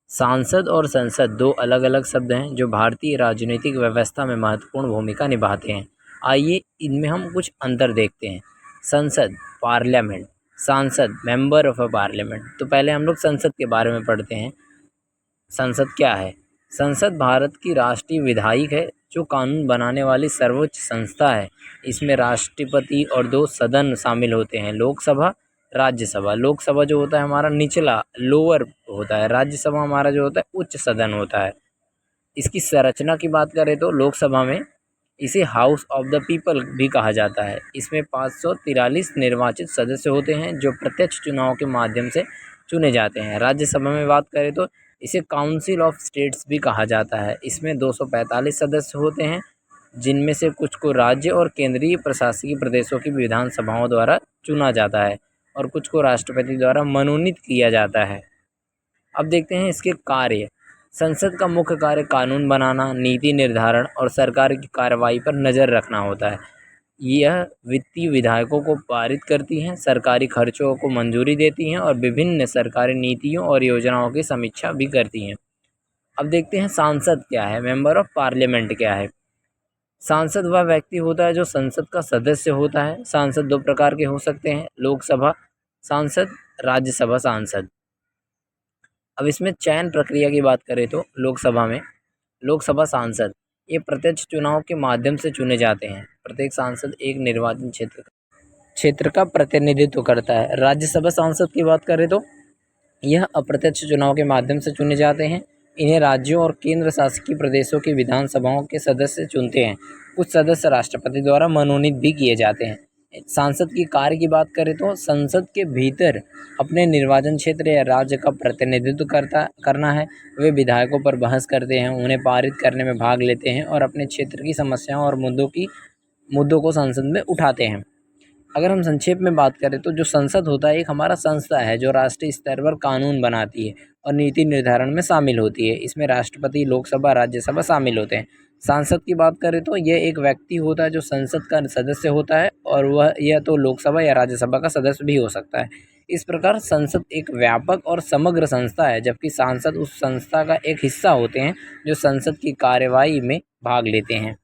सांसद और संसद दो अलग अलग शब्द हैं जो भारतीय राजनीतिक व्यवस्था में महत्वपूर्ण भूमिका निभाते हैं। आइए इनमें हम कुछ अंतर देखते हैं। संसद पार्लियामेंट, सांसद मेंबर ऑफ अ पार्लियामेंट। तो पहले हम लोग संसद के बारे में पढ़ते हैं। संसद क्या है? संसद भारत की राष्ट्रीय विधायिक है जो कानून बनाने वाली सर्वोच्च संस्था है। इसमें राष्ट्रपति और दो सदन शामिल होते हैं, लोकसभा, राज्यसभा। लोकसभा जो होता है हमारा निचला लोअर होता है, राज्यसभा हमारा जो होता है उच्च सदन होता है। इसकी संरचना की बात करें तो लोकसभा में इसे हाउस ऑफ द पीपल भी कहा जाता है। इसमें 543 निर्वाचित सदस्य होते हैं जो प्रत्यक्ष चुनाव के माध्यम से चुने जाते हैं। राज्यसभा में बात करें तो इसे काउंसिल ऑफ स्टेट्स भी कहा जाता है। इसमें 245 सदस्य होते हैं जिनमें से कुछ को राज्य और केंद्रीय प्रशासकीय प्रदेशों की विधानसभाओं द्वारा चुना जाता है और कुछ को राष्ट्रपति द्वारा मनोनीत किया जाता है। अब देखते हैं इसके कार्य। संसद का मुख्य कार्य कानून बनाना, नीति निर्धारण और सरकार की कार्रवाई पर नज़र रखना होता है। यह वित्तीय विधायकों को पारित करती हैं, सरकारी खर्चों को मंजूरी देती हैं और विभिन्न सरकारी नीतियों और योजनाओं की समीक्षा भी करती हैं। अब देखते हैं सांसद क्या है, मेंबर ऑफ पार्लियामेंट क्या है। सांसद वह व्यक्ति होता है जो संसद का सदस्य होता है। सांसद दो प्रकार के हो सकते हैं, लोकसभा सांसद, राज्यसभा सांसद। अब इसमें चयन प्रक्रिया की बात करें तो लोकसभा में लोकसभा सांसद ये प्रत्यक्ष चुनाव के माध्यम से चुने जाते हैं। प्रत्येक सांसद एक निर्वाचन क्षेत्र का प्रतिनिधित्व करता है। राज्यसभा सांसद की बात करें तो यह अप्रत्यक्ष चुनाव के माध्यम से चुने जाते हैं। इन्हें राज्यों और केंद्र शासित प्रदेशों की विधानसभाओं के सदस्य चुनते हैं। कुछ सदस्य राष्ट्रपति द्वारा मनोनीत भी किए जाते हैं। सांसद की कार्य की बात करें तो संसद के भीतर अपने निर्वाचन क्षेत्र या राज्य का प्रतिनिधित्व करना है। वे विधायकों पर बहस करते हैं, उन्हें पारित करने में भाग लेते हैं और अपने क्षेत्र की समस्याओं और मुद्दों को संसद में उठाते हैं। अगर हम संक्षेप में बात करें तो जो संसद होता है एक हमारा संस्था है जो राष्ट्रीय स्तर पर कानून बनाती है और नीति निर्धारण में शामिल होती है। इसमें राष्ट्रपति, लोकसभा, राज्यसभा शामिल होते हैं। सांसद की बात करें तो यह एक व्यक्ति होता है जो संसद का सदस्य होता है और वह या तो लोकसभा या राज्यसभा का सदस्य भी हो सकता है। इस प्रकार संसद एक व्यापक और समग्र संस्था है, जबकि सांसद उस संस्था का एक हिस्सा होते हैं जो संसद की कार्यवाही में भाग लेते हैं।